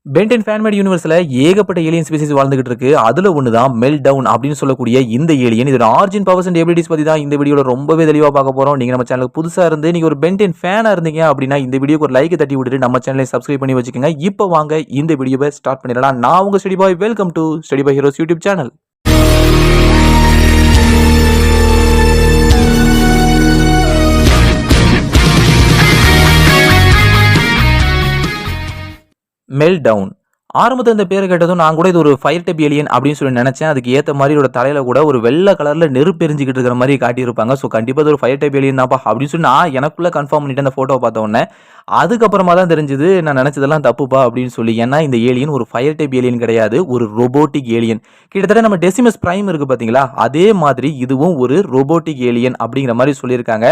Pentene fan-made யூனிவர்ஸ்ல ஏகப்பட்ட alien species வாழ்ந்துகிட்டு இருக்கு. அதுல ஒண்ணுதான் மெல்டவுன் அப்படின்னு சொல்லக்கூடிய இந்த ஏலியன். இதோட ஆரிஜின், பவர்ஸ் அண்ட் எபிலிட்டிஸ் பத்தி தான் இந்த வீடியோல ரொம்பவே தெளிவா பார்க்க போறோம். நீங்க நம்ம சேனலுக்கு புதுசா இருந்து நீங்க ஒரு பென்டென் ஃபேனா இருந்தீங்க அப்படின்னா இந்த வீடியோக்கு ஒரு லைக் தட்டி விட்டுட்டு நம்ம சேனலை சப்ஸ்கிரைப் பண்ணி வச்சுக்கோங்க. இப்போ வாங்க இந்த வீடியோவை ஸ்டார்ட் பண்ணிடலாம். நான் உங்க study bye. Welcome to study bye heroes YouTube channel. Meltdown ஆரம்பத்தில் இந்த பேரை கேட்டதும் நான் கூட இது ஒரு ஃபயர் டைப் ஏலியன் அப்படின்னு சொல்லி நினைச்சேன். அதுக்கு ஏற்ற மாதிரி இதோட தலையில கூட ஒரு வெள்ளை கலர்ல நெருப்பு எரிஞ்சிக்கிட்டு இருக்கிற மாதிரி காட்டியிருப்பாங்க. ஸோ கண்டிப்பாக ஒரு ஃபயர் டைப் ஏலியன் தான்ப்பா அப்படின்னு சொல்லி நான் எனக்குள்ள கன்ஃபார்ம் பண்ணிட்டு அந்த ஃபோட்டோ பார்த்த உடனே அதுக்கப்புறமா தான் தெரிஞ்சது நான் நினைச்சதெல்லாம் தப்புப்பா அப்படின்னு சொல்லி. ஏன்னா இந்த ஏலியன் ஒரு ஃபயர் டைப் ஏலியன் கிடையாது, ஒரு ரோபோட்டிக் ஏலியன். கிட்டத்தட்ட நம்ம டெசிமஸ் பிரைம் இருக்கு பார்த்தீங்களா, அதே மாதிரி இதுவும் ஒரு ரோபோட்டிக் ஏலியன் அப்படிங்கிற மாதிரி சொல்லியிருக்காங்க.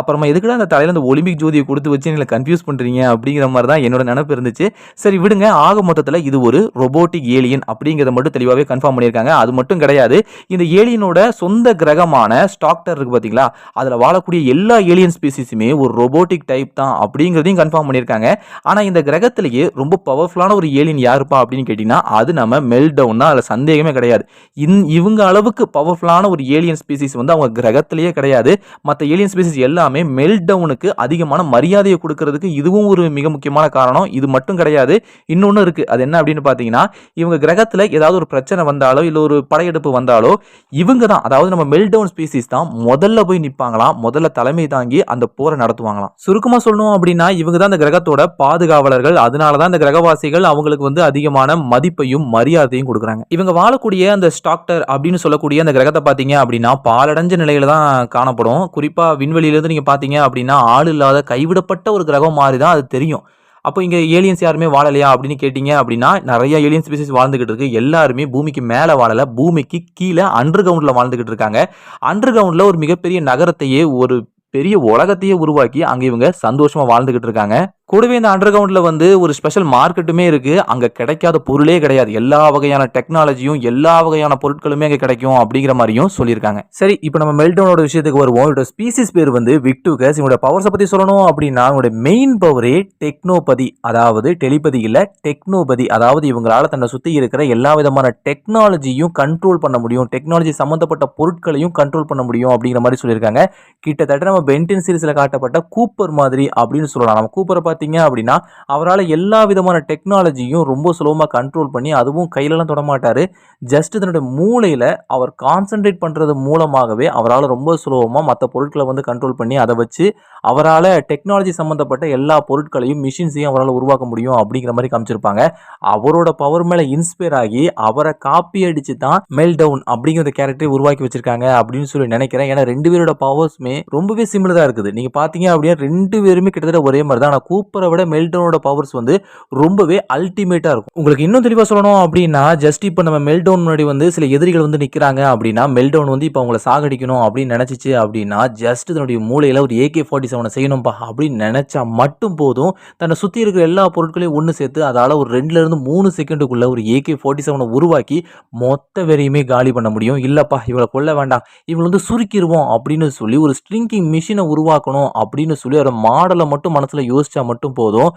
அப்புறமா எதுக்குடா அந்த தலையில அந்த ஒலிம்பிக் ஜோதியை கொடுத்து வச்சு நீங்க கன்ஃபியூஸ் பண்றீங்க அப்படிங்கிற மாதிரி தான் என்னோட நினைப்பு இருந்துச்சு. சரி விடுங்க, ஆக மொத்தத்தில் இது ஒரு ரோபோட்டிக் ஏலியன் அப்படிங்கிறத மட்டும் தெளிவாகவே கன்ஃபார்ம் பண்ணியிருக்காங்க. அது மட்டும் கிடையாது, இந்த ஏலியனோட சொந்த கிரகமான ஸ்டாக்டர் இருக்கு பார்த்தீங்களா, அதில் வாழக்கூடிய எல்லா ஏலியன் ஸ்பீசிஸுமே ஒரு ரோபோட்டிக் டைப் தான் அப்படிங்கிறதையும் கன்ஃபார்ம் பண்ணியிருக்காங்க. ஆனால் இந்த கிரகத்திலேயே ரொம்ப பவர்ஃபுல்லான ஒரு ஏலியன் யாருப்பா அப்படின்னு கேட்டிங்கன்னா அது நம்ம மெல்டவுன் தான். அதில் சந்தேகமே கிடையாது. இவங்க அளவுக்கு பவர்ஃபுல்லான ஒரு ஏலியன் ஸ்பீசிஸ் வந்து அவங்க கிரகத்திலேயே கிடையாது. மற்ற ஏலியன் ஸ்பீசிஸ் எல்லாமே மெல்டவுனுக்கு அதிகமான மரியாதையை கொடுக்கறதுக்கு இதுவும் ஒரு மிக முக்கியமான காரணம். இது மட்டும் கிடையாது, இன்னொன்று இருக்கு. அது என்ன அப்படின்னு பார்த்தீங்கன்னா, இவங்க கிரகத்தில் ஏதாவது ஒரு பிரச்சனை வந்தாலோ இல்லை ஒரு படையெடுப்பு வந்தாலோ இவங்க தான், அதாவது நம்ம மெல்டவுன் ஸ்பீசிஸ் தான் முதல்ல போய் நிற்பாங்களாம், முதல்ல தலைமை தாங்கி அந்த போரை நடத்துவாங்களாம். சுருக்கமாக சொல்லணும் அப்படின்னா இவங்க தான் அந்த கிரகத்தோட பாதுகாவலர்கள். அதனால தான் இந்த கிரகவாசிகள் அவங்களுக்கு வந்து அதிகமான மதிப்பையும் மரியாதையும் கொடுக்குறாங்க. இவங்க வாழக்கூடிய அந்த ஸ்டாக்டர் அப்படின்னு சொல்லக்கூடிய அந்த கிரகத்தை பார்த்தீங்க அப்படின்னா பாலடைஞ்ச நிலையில தான் காணப்படும். குறிப்பாக விண்வெளியிலிருந்து நீங்கள் பார்த்தீங்க அப்படின்னா ஆள் இல்லாத கைவிடப்பட்ட ஒரு கிரகம் மாதிரி தான் அது தெரியும். அப்போ இங்கே ஏலியன்ஸ் யாருமே வாழலையா அப்படின்னு கேட்டிங்க அப்படின்னா நிறைய ஏலியன் ஸ்பீசிஸ் வாழ்ந்துகிட்டு இருக்கு. எல்லாருமே பூமிக்கு மேலே வாழலை, பூமிக்கு கீழே அண்டர் கிரவுண்டில் வாழ்ந்துகிட்டு இருக்காங்க. அண்டர் கிரவுண்டில் ஒரு மிகப்பெரிய நகரத்தையே, ஒரு பெரிய உலகத்தையே உருவாக்கி அங்கே இவங்க சந்தோஷமா வாழ்ந்துகிட்டு இருக்காங்க. கூடவே இந்த அண்டர் கிரவுண்டில் வந்து ஒரு ஸ்பெஷல் மார்க்கெட்டுமே இருக்கு. அங்கே கிடைக்காத பொருளே கிடையாது. எல்லா வகையான டெக்னாலஜியும் எல்லா வகையான பொருட்களுமே அங்கே கிடைக்கும் அப்படிங்கிற மாதிரியும் சொல்லியிருக்காங்க. சரி, இப்போ நம்ம மெல்டவுனோட விஷயத்துக்கு வருவோம். இவரோட ஸ்பீசிஸ் பேர் வந்து விக்டூகஸ். இவங்களோட பவர்ஸை பற்றி சொல்லணும் அப்படின்னா இவங்களோட மெயின் பவரே டெக்னோபதி, அதாவது டெலிபதி இல்லை டெக்னோபதி. அதாவது இவங்களால தன்னை சுற்றி இருக்கிற எல்லா விதமான டெக்னாலஜியும் கண்ட்ரோல் பண்ண முடியும், டெக்னாலஜி சம்மந்தப்பட்ட பொருட்களையும் கண்ட்ரோல் பண்ண முடியும் அப்படிங்கிற மாதிரி சொல்லியிருக்காங்க. கிட்டத்தட்ட நம்ம பென்டென் சீரிஸில் காட்டப்பட்ட கூப்பர் மாதிரி அப்படின்னு சொல்லலாம். நம்ம கூப்பரை பார்த்தீங்க அப்படின்னா அவரால் எல்லா விதமான டெக்னாலஜியும் ரொம்ப சுலபமாக கண்ட்ரோல் பண்ணி, அதுவும் கையிலலாம் தொடமாட்டாரு, ஜஸ்ட் தன்னுடைய மூளையில் அவர் கான்சென்ட்ரேட் பண்ணுறது மூலமாகவே அவரால் ரொம்ப சுலபமாக மற்ற பொருட்களை வந்து கண்ட்ரோல் பண்ணி அதை வச்சு அவரால் டெக்னாலஜி சம்மந்தப்பட்ட எல்லா பொருட்களையும் மிஷின்ஸையும் அவரால் உருவாக்க முடியும் அப்படிங்கிற மாதிரி காமிச்சிருப்பாங்க. அவரோட பவர் மேலே இன்ஸ்பயர் ஆகி அவரை காப்பி அடித்து தான் மெல்டவுன் அப்படிங்கிற கேரக்டரை உருவாக்கி வச்சிருக்காங்க அப்படின்னு சொல்லி நினைக்கிறேன். ஏன்னா ரெண்டு பேரோட பவர்ஸுமே ரொம்பவே சிமிலராக இருக்குது. நீங்கள் பார்த்தீங்க அப்படின்னா ரெண்டு பேருமே கிட்டத்தட்ட ஒரே மாதிரி தான். ஆனால் கூப்பரை விட மெல்டவுனோட பவர்ஸ் வந்து ரொம்பவே அல்டிமேட்டாக இருக்கும். உங்களுக்கு இன்னும் தெளிவாக சொல்லணும் அப்படின்னா, ஜஸ்ட் இப்போ நம்ம மெல்டவுன் முன்னாடி வந்து சில எதிரிகள் வந்து நிற்கிறாங்க அப்படின்னா மெல்டவுன் வந்து இப்போ அவங்களை சாகடிக்கணும் அப்படின்னு நினச்சிச்சு அப்படின்னா ஜஸ்ட் தன்னுடைய மூளையில் ஒரு AK-47 செய்யணும்பா அப்படின்னு நினைச்சா மட்டும் போதும், தன்னை சுற்றி இருக்கிற எல்லா பொருட்களையும் ஒன்று சேர்த்து அதால் ஒரு 2-3 செகண்டுக்குள்ள ஒரு AK-47 உருவாக்கி மொத்த வெறியுமே காலி பண்ண முடியும். இல்லப்பா இவளை கொல்ல வேண்டாம், இவங்களை வந்து சுருக்கிடுவோம் அப்படின்னு சொல்லி ஒரு ஸ்ட்ரிங்கிங் மிஷினை உருவாக்கணும் அப்படின்னு சொல்லி அவரோட மாடலை மட்டும் மனசில் யோசிச்சா மட்டும் போதும்,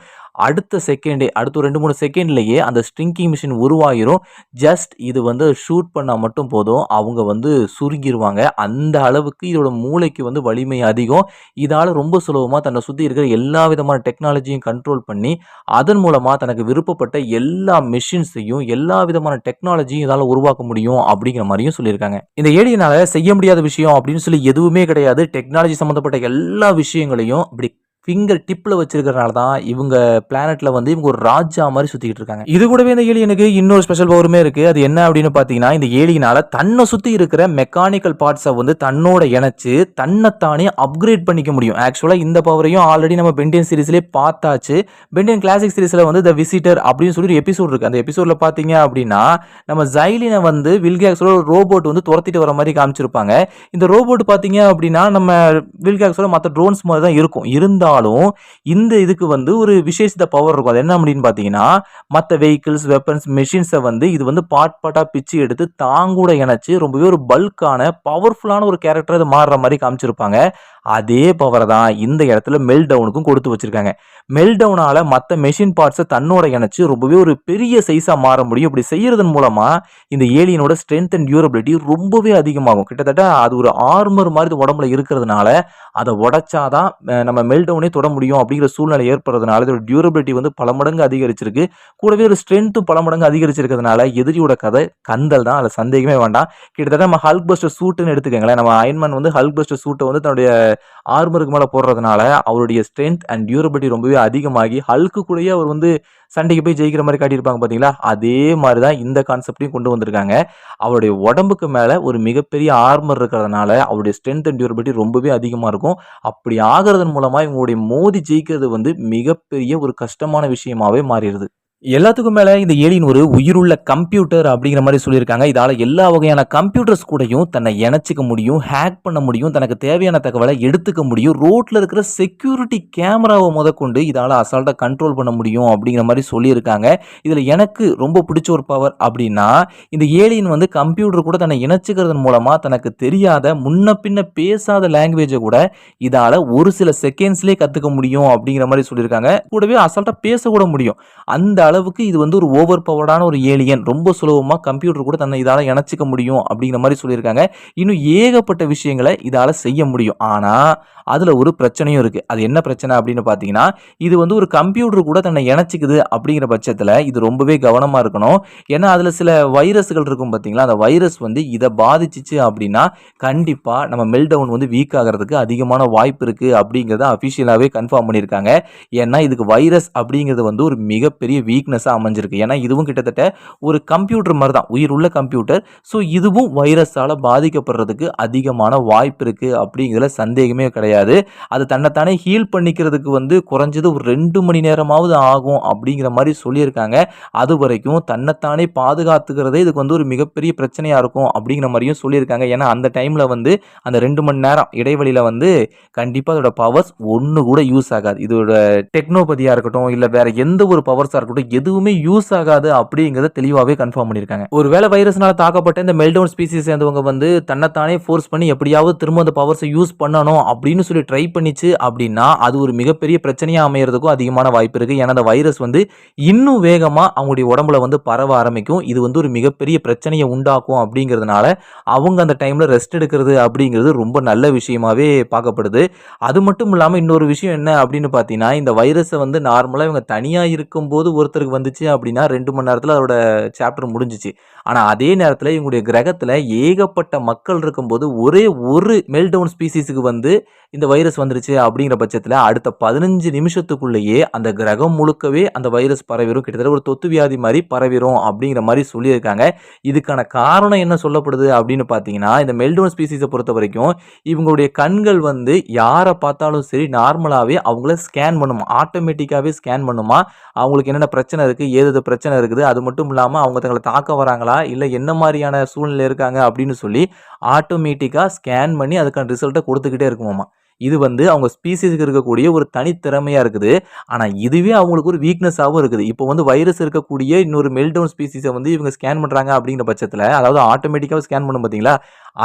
அடுத்த செகண்டே, அடுத்த 2-3 செகண்ட்லேயே அந்த ஸ்ட்ரிங்கிங் மிஷின் உருவாகிரும். ஜஸ்ட் இது வந்து ஷூட் பண்ணால் மட்டும் போதும், அவங்க வந்து சுருங்கிடுவாங்க. அந்த அளவுக்கு இதோட மூளைக்கு வந்து வலிமை அதிகம். இதால் ரொம்ப சுலபமாக தன்னை சுற்றி இருக்கிற எல்லா விதமான டெக்னாலஜியும் கண்ட்ரோல் பண்ணி அதன் மூலமாக தனக்கு விருப்பப்பட்ட எல்லா மிஷின்ஸையும் எல்லா விதமான டெக்னாலஜியும் இதால் உருவாக்க முடியும் அப்படிங்கிற மாதிரியும் சொல்லியிருக்காங்க. இந்த ஏலியனால் செய்ய முடியாத விஷயம் அப்படின்னு சொல்லி எதுவுமே கிடையாது. டெக்னாலஜி சம்மந்தப்பட்ட எல்லா விஷயங்களையும் இப்படி ஃபிங்கர் டிப்பில் வச்சிருக்கிறனால தான் இவங்க பிளானெட்டில் வந்து இவங்க ஒரு ராஜா மாதிரி சுற்றிக்கிட்டு இருக்காங்க. இது கூடவே இந்த ஏலியனுக்கு இன்னொரு ஸ்பெஷல் பவருமே இருக்குது. அது என்ன அப்படின்னு பார்த்தீங்கன்னா, இந்த ஏலியனால் தன்னை சுற்றி இருக்கிற மெக்கானிக்கல் பார்ட்ஸை வந்து தன்னோட இணைச்சு தன்னைத்தானே அப்கிரேட் பண்ணிக்க முடியும். ஆக்சுவலாக இந்த பவரையும் ஆல்ரெடி நம்ம பென்டென் சீரிஸ்லேயே பார்த்தாச்சு. பென்டென் கிளாசிக் சீரிஸில் வந்து த விசிட்டர் அப்படின்னு சொல்லி ஒரு எபிசோட் இருக்குது. அந்த எபிசோடில் பார்த்தீங்க அப்படின்னா நம்ம ஜைலினை வந்து வில்கேக்ஸோட ஒரு ரோபோட் வந்து துரத்திட்டு வர மாதிரி காமிச்சிருப்பாங்க. இந்த ரோபோட் பார்த்தீங்க அப்படின்னா நம்ம வில்கேக்ஸோட மற்ற ட்ரோன்ஸ் மாதிரி தான் இருக்கும். இருந்தாலும் இந்த இதுக்கு வந்து ஒரு விசேஷித்த பவர் இருக்கும். அது என்ன அப்படின்னு பார்த்தீங்கன்னா, மற்ற வெஹிக்கிள்ஸ், வெப்பன்ஸ், மெஷின்ஸை வந்து இது வந்து பார்ட்டாக பிச்சு எடுத்து தாங்கூட இணைச்சு ரொம்பவே ஒரு பல்கான பவர்ஃபுல்லான ஒரு கேரக்டர் அது மாறுற மாதிரி காமிச்சிருப்பாங்க. அதே பவரை தான் இந்த இடத்துல மெல்டவுனுக்கும் கொடுத்து வச்சிருக்காங்க. மெல்டவுனால மற்ற மெஷின் பார்ட்ஸை தன்னோட இணைச்சு ரொம்பவே ஒரு பெரிய சைஸா மாற முடியும். இப்படி செய்யறதன் மூலமா இந்த ஏலியனோட ஸ்ட்ரென்த் அண்ட் டியூரபிலிட்டி ரொம்பவே அதிகமாகும். கிட்டத்தட்ட அது ஒரு ஆர்மர் மாதிரி உடம்புல இருக்கிறதுனால அதை உடைச்சாதான் நம்ம மெல்டவுனே தொட முடியும் அப்படிங்கிற சூழ்நிலை ஏற்படுறதுனால இதோட டியூரபிலிட்டி வந்து பல மடங்கு அதிகரிச்சிருக்கு. கூடவே ஒரு ஸ்ட்ரென்த்தும் பல மடங்கு அதிகரிச்சிருக்கிறதுனால எதிரியோட கதை கந்தல் தான், அதில் சந்தேகமே வேண்டாம். கிட்டத்தட்ட நம்ம ஹல்க் பஸ்டர் சூட்டுன்னு எடுத்துக்கங்களேன். நம்ம அயன்மேன் வந்து ஹல்க் பஸ்டர் சூட்டை வந்து தன்னுடைய ஆர்மருக்கு மேலே போடுறதுனால அவருடைய ஸ்ட்ரென்த் அண்ட் டியூரபிலிட்டி ரொம்பவே அதிகமாகி ஹல்க்கு கூடயே அவர் வந்து சண்டைக்கு போய் ஜெயிக்கிற மாதிரி காட்டியிருப்பாங்க பார்த்தீங்களா, அதே மாதிரி தான் இந்த கான்செப்டையும் கொண்டு வந்திருக்காங்க. அவருடைய உடம்புக்கு மேலே ஒரு மிகப்பெரிய ஆர்மர் இருக்கிறதுனால அவருடைய ஸ்ட்ரென்த் அண்ட் டியூரபிலிட்டி ரொம்பவே அதிகமாக இருக்கும். அப்படி ஆகிறதன் மூலமாக இவங்களுடைய மோதி ஜெயிக்கிறது வந்து மிகப்பெரிய ஒரு கஷ்டமான விஷயமாவே மாறிடுது. எல்லாத்துக்கும் மேல இந்த ஏலியன் ஒரு உயிருள்ள கம்ப்யூட்டர் அப்படிங்கிற மாதிரி சொல்லியிருக்காங்க. இதால எல்லா வகையான கம்ப்யூட்டர்ஸ் கூடயும் தன்னை இணைச்சிக்க முடியும், ஹேக் பண்ண முடியும், தனக்கு தேவையான தகவலை எடுத்துக்க முடியும். ரோட்ல இருக்கிற செக்யூரிட்டி கேமராவை முதற்கொண்டு இதால அசால்ட்டா கண்ட்ரோல் பண்ண முடியும் அப்படிங்கிற மாதிரி சொல்லியிருக்காங்க. இதுல எனக்கு ரொம்ப பிடிச்ச ஒரு பவர் அப்படின்னா, இந்த ஏலியன் வந்து கம்ப்யூட்டர் கூட தன்னை இணைச்சிக்கிறதன் மூலமா தனக்கு தெரியாத முன்ன பின்ன பேசாத லாங்குவேஜை கூட இதால ஒரு சில செகண்ட்ஸ்லேயே கத்துக்க முடியும் அப்படிங்கிற மாதிரி சொல்லியிருக்காங்க. கூடவே அசால்ட்டா பேச கூட முடியும். அந்த அளவுக்கு இது வந்து ஒரு ஓவர் பவர்டான ஒரு ஏலியன். ரொம்ப சுலபமா கம்ப்யூட்டர் கூட தன்னை இதால இணைச்சிக்க முடியும் அப்படிங்கிற மாதிரி சொல்லியிருக்காங்க. இன்னும் ஏகப்பட்ட விஷயங்களை இதால செய்ய முடியும். ஆனா அதுல ஒரு பிரச்சனையும் இருக்கு. அது என்ன பிரச்சனை அப்படின்னு பார்த்தீங்கன்னா, இது வந்து ஒரு கம்ப்யூட்டர் கூட தன்னை இணைச்சிக்குது அப்படிங்கிற பட்சத்துல இது ரொம்பவே கவனமா இருக்கணும். ஏன்னா அதுல சில வைரஸ்கள் இருக்கும் பார்த்தீங்களா, அந்த வைரஸ் வந்து இதை பாதிச்சிச்சு அப்படின்னா கண்டிப்பா நம்ம மெல்டவுன் வந்து வீக் ஆகிறதுக்கு அதிகமான வாய்ப்பு இருக்கு அப்படிங்கிறத அஃபிஷியலாவே கன்ஃபார்ம் பண்ணியிருக்காங்க. ஏன்னா இதுக்கு வைரஸ் அப்படிங்கிறது வந்து ஒரு மிகப்பெரிய வீக்னஸா அமைஞ்சிருக்கு. ஏன்னா இதுவும் கிட்டத்தட்ட ஒரு கம்ப்யூட்டர் மாதிரி தான், உயிர் உள்ள கம்ப்யூட்டர். ஸோ இதுவும் வைரஸால பாதிக்கப்படுறதுக்கு அதிகமான வாய்ப்பு இருக்கு அப்படிங்கிறதுல சந்தேகமே கிடையாது. அது தன்னைத்தானே ஹீல் பண்ணிக்கிறதுக்கு வந்து குறைஞ்சது ஒரு 2 மணி நேரமாவது ஆகும் அப்படிங்கிற மாதிரி சொல்லியிருக்காங்க. அது வரைக்கும் தன்னைத்தானே பாதுகாத்துக்கிறதே இதுக்கு வந்து ஒரு மிகப்பெரிய பிரச்சனையா இருக்கும் அப்படிங்கிற மாதிரியும் சொல்லியிருக்காங்க. ஏன்னா அந்த டைம்ல வந்து அந்த 2 மணி நேரம் இடைவெளியில வந்து கண்டிப்பா அதோட பவர்ஸ் ஒன்று கூட யூஸ் ஆகாது. இதோட டெக்னோபதியா இருக்கட்டும், இல்ல வேற எந்த ஒரு பவர்ஸா இருக்கட்டும், எதுவுமே யூஸ் ஆகாது அப்படிங்கிறத தெளிவாகவே கன்ஃபார்ம் பண்ணியிருக்காங்க. ஒருவேளை வைரஸ்னால தாக்கப்பட்ட இந்த மெல்டவுன் ஸ்பீசிஸ் சேர்ந்தவங்க வந்து தன்னைத்தானே ஃபோர்ஸ் பண்ணி எப்படியாவது திரும்ப அந்த பவர்ஸை யூஸ் பண்ணணும் அப்படின்னு சொல்லி ட்ரை பண்ணிச்சு அப்படின்னா அது ஒரு மிகப்பெரிய பிரச்சனையா அமையறதுக்கும் அதிகமான வாய்ப்பு இருக்கு. ஏன்னா அந்த வைரஸ் வந்து இன்னும் வேகமா அவங்களுடைய உடம்புல வந்து பரவ ஆரம்பிக்கும். இது வந்து ஒரு மிகப்பெரிய பிரச்சனையை உண்டாக்கும் அப்படிங்கிறதுனால அவங்க அந்த டைம்ல ரெஸ்ட் எடுக்கிறது அப்படிங்கிறது ரொம்ப நல்ல விஷயமாவே பார்க்கப்படுது. அது மட்டும் இல்லாம இன்னொரு விஷயம் என்ன அப்படின்னு பார்த்தீங்கன்னா, இந்த வைரஸை வந்து நார்மலா இவங்க தனியா இருக்கும்போது ஒருத்தருக்கு வந்துச்சு அப்படின்னா 2 மணி நேரத்துல அதோட சாப்டர் முடிஞ்சிச்சு. ஆனா அதே நேரத்துல இவங்களுடைய கிரகத்துல ஏகப்பட்ட மக்கள் இருக்கும்போது ஒரே ஒரு மெல்டவுன் ஸ்பீசிஸுக்கு வந்து இந்த வைரஸ் வந்துருச்சு அப்படிங்கிற பட்சத்தில் அடுத்த 15 நிமிஷத்துக்குள்ளேயே அந்த கிரகம் முழுக்கவே அந்த வைரஸ் பரவிடும். கிட்டத்தட்ட ஒரு தொத்து வியாதி மாதிரி பரவிடும் அப்படிங்கிற மாதிரி சொல்லியிருக்காங்க. இதுக்கான காரணம் என்ன சொல்லப்படுது அப்படின்னு பார்த்தீங்கன்னா, இந்த மெல்டவுன் ஸ்பீசிஸை பொறுத்த வரைக்கும் இவங்களுடைய கண்கள் வந்து யாரை பார்த்தாலும் சரி நார்மலாகவே அவங்கள ஸ்கேன் பண்ணுமா, ஆட்டோமேட்டிக்காகவே ஸ்கேன் பண்ணுமா. அவங்களுக்கு என்னென்ன பிரச்சனை இருக்குது, ஏது பிரச்சனை இருக்குது, அது மட்டும் இல்லாமல் அவங்க தங்களை தாக்க வராங்களா இல்லை என்ன மாதிரியான சூழ்நிலை இருக்காங்க அப்படின்னு சொல்லி ஆட்டோமேட்டிக்காக ஸ்கேன் பண்ணி அதுக்கான ரிசல்ட்டை கொடுத்துக்கிட்டே இருக்குமாமா. இது வந்து அவங்க ஸ்பீசிஸ்க்கு இருக்கக்கூடிய ஒரு தனித்திறமையா இருக்குது. ஆனா இதுவே அவங்களுக்கு ஒரு வீக்னஸாவும் இருக்குது. இப்போ வந்து வைரஸ் இருக்கக்கூடிய இன்னொரு மெல்டவுன் ஸ்பீசிஸை வந்து இவங்க ஸ்கேன் பண்றாங்க அப்படிங்கிற பட்சத்துல, அதாவது ஆட்டோமேட்டிக்காவே ஸ்கேன் பண்ணும் பார்த்தீங்களா,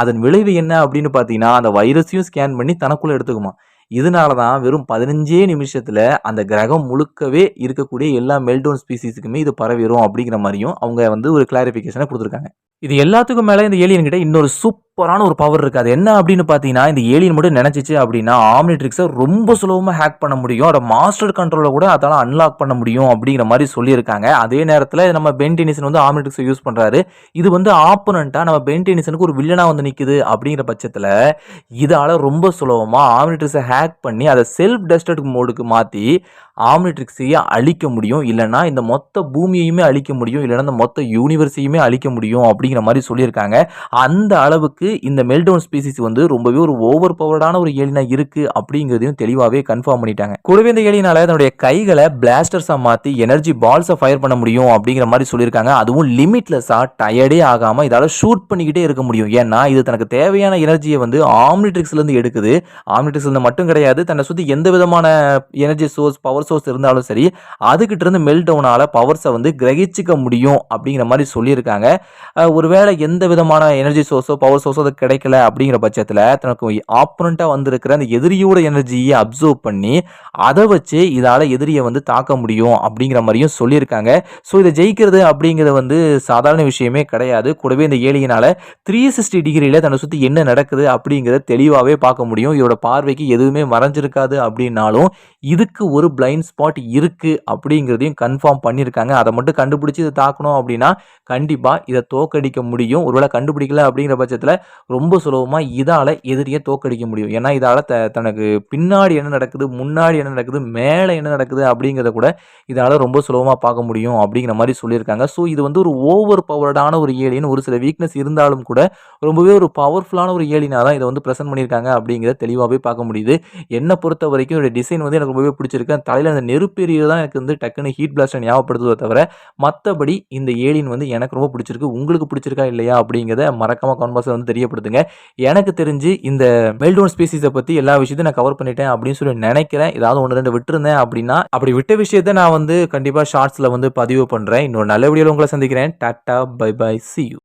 அதன் விளைவு என்ன அப்படின்னு பார்த்தீங்கன்னா, அந்த வைரஸையும் ஸ்கேன் பண்ணி தனக்குள்ள எடுத்துக்குமா. இதனால தான் வெறும் 15 நிமிஷத்துல அந்த கிரகம் முழுக்கவே இருக்கக்கூடிய எல்லா மெல்டவுன் ஸ்பீசிஸுக்குமே இது பரவிரும் அப்படிங்கிற மாதிரியும் அவங்க வந்து ஒரு கிளாரிஃபிகேஷனை கொடுத்துருக்காங்க. இது எல்லாத்துக்கும் மேல இந்த ஏலியன் கிட்ட இன்னொரு சூப்பரான ஒரு பவர் இருக்கு. அது என்ன அப்படின்னு பார்த்தீங்கன்னா, இந்த ஏலியன் மட்டும் நினைச்சிச்சு அப்படின்னா ஆம்னிட்ரிக்ஸை ரொம்ப சுலபமா ஹேக் பண்ண முடியும். அதோட மாஸ்டர் கண்ட்ரோலை கூட அதால அன்லாக் பண்ண முடியும் அப்படிங்கிற மாதிரி சொல்லியிருக்காங்க. அதே நேரத்தில் நம்ம பென் டெனிசன் வந்து ஆம்னிட்ரிக்ஸை யூஸ் பண்றாரு. இது வந்து ஆப்போனண்டா நம்ம பென் டெனிசனுக்கு ஒரு வில்லனா வந்து நிக்குது அப்படிங்கிற பட்சத்தில் இதால ரொம்ப சுலபமா ஆம்னிட்ரிக்ஸை ஹேக் பண்ணி அதை செல்ஃப் டெஸ்டட் மோடுக்கு மாற்றி ஆம்னிட்ரிக்ஸையே அழிக்க முடியும். இல்லைன்னா இந்த மொத்த பூமியையுமே அழிக்க முடியும். இல்லைன்னா இந்த மொத்த யூனிவர்ஸையுமே அழிக்க முடியும் அப்படிங்கிற மாதிரி சொல்லியிருக்காங்க. அந்த அளவுக்கு இந்த மெல்டவுன் ஸ்பீசிஸ் வந்து ரொம்பவே ஒரு ஓவர் பவர்டான ஒரு ஏலியனா இருக்கு அப்படிங்கிறதையும் தெளிவாகவே கன்ஃபார்ம் பண்ணிட்டாங்க. கூடவே இந்த ஏலியனால தன்னுடைய கைகளை பிளாஸ்டர்ஸா மாற்றி எனர்ஜி பால்ஸை ஃபயர் பண்ண முடியும் அப்படிங்கிற மாதிரி சொல்லியிருக்காங்க. அதுவும் லிமிட்லெஸ்ஸா டயர்டே ஆகாம இதால ஷூட் பண்ணிக்கிட்டே இருக்க முடியும். ஏன்னா இது தனக்கு தேவையான எனர்ஜியை வந்து ஆம்னிட்ரிக்ஸ்ல இருந்து எடுக்குது. ஆம்னிட்ரிக்ஸ்ல இருந்து மட்டும் மட்டும் கிடையாது. தன்னை சுத்தி எந்த விதமான எனர்ஜி சோர்ஸ், பவர் சோர்ஸ் இருந்தாலும் சரி, அதுகிட்ட இருந்து மெல்டவுனால பவர்ஸ வந்து கிரகிச்சுக்க முடியும் அப்படிங்கிற மாரி சொல்லியிருக்காங்க. ஒருவேளை எந்த விதமான எனர்ஜி சோர்ஸோ, பவர் சோர்ஸோ அது கிடைக்கல அப்படிங்கிற பட்சத்தில, தனக்கு ஆப்போனன்ட்டா வந்திருக்கிற அந்த எதிரியோட எனர்ஜிய அப்சர்வ் பண்ணி, அத வச்சு இதால எதிரிய வந்து தாக்க முடியும் அப்படிங்கிற மாரியும் சொல்லியிருக்காங்க. ஸோ இத ஜெயிக்கிறது அப்படிங்கிறது வந்து சாதாரண விஷயமே கிடையாது. கூடவே இந்த ஏலியனால 360 டிகிரில தன்னை சுத்தி என்ன நடக்குது அப்படிங்கிறத தெளிவாவே பார்க்க முடியும். இதோட பார்வைக்கு எதுவுமே மறைஞ்சிருக்காது அப்படின்னாலும், இதுக்கு ஒரு பிளைண்ட் ஸ்பாட் இருக்கு அப்படிங்கிறதையும் கன்ஃபார்ம் பண்ணியிருக்காங்க. அத மட்டும் கண்டுபிடிச்சு இத தாக்கணும் அப்படின்னா, கண்டிப்பா இத தோற்கடிக்க முடியும். ஒருவேளை கண்டுபிடிக்கல அப்படிங்கிற பட்சத்தில, ரொம்ப சுலபமா இதால எதிரிய தோற்கடிக்க முடியும். ஏன்னா, இதால தனக்கு பின்னாடி என்ன நடக்குது, முன்னாடி என்ன நடக்குது, மேல என்ன நடக்குது அப்படிங்கிறத கூட இதால ரொம்ப சுலபமா பார்க்க முடியும் அப்படிங்கிற மாரி சொல்லியிருக்காங்க. ஸோ இது வந்து ஒரு ஓவர் பவர்டான ஒரு ஏலியன். ஒரு சில வீக்னஸ் இருந்தாலும் கூட, ரொம்பவே ஒரு பவர்ஃபுல்லான ஒரு ஏலியனா தான் இத வந்து பிரசன்ட் பண்ணியிருக்காங்க அப்படிங்கிறத தெளிவாவே பார்க்க முடியுது. என்ன பொறுத்தவரைக்கும் இதோட டிசைன் வந்து எனக்கு ரொம்பவே பிடிச்சிருக்கு. அந்த தலையில அந்த நெருப்பு எரியிறது தான் எனக்கு வந்து டக்குனு ஹீட் பிளாஸ்ட்ட ஞாபகப்படுத்துதோ தவிர, மத்தபடி இந்த ஏலியன் வந்து எனக்கு ரொம்ப பிடிச்சிருக்கு. உங்களுக்கு பிடிச்சிருக்கா இல்லையா அப்படிங்கிறத மறக்காம கமெண்ட் பாக்ஸ்ல வந்து தெரியப்படுத்துங்க. எனக்கு தெரிஞ்சு இந்த மெல்டோன் ஸ்பீசிஸ பத்தி எல்லா விஷயத்தையும் நான் கவர் பண்ணிட்டேன் அப்படின்னு சொல்லி நினைக்கிறேன். ஏதாவது 1, 2 விட்டுருந்தேன் அப்படின்னா, அப்படி விட்ட விஷயத்த நான் வந்து கண்டிப்பா ஷார்ட்ஸ்ல வந்து பதிவு பண்றேன். இன்னொரு நல்ல வீடியோல உங்கள சந்திக்கிறேன். Tata, bye bye, see you.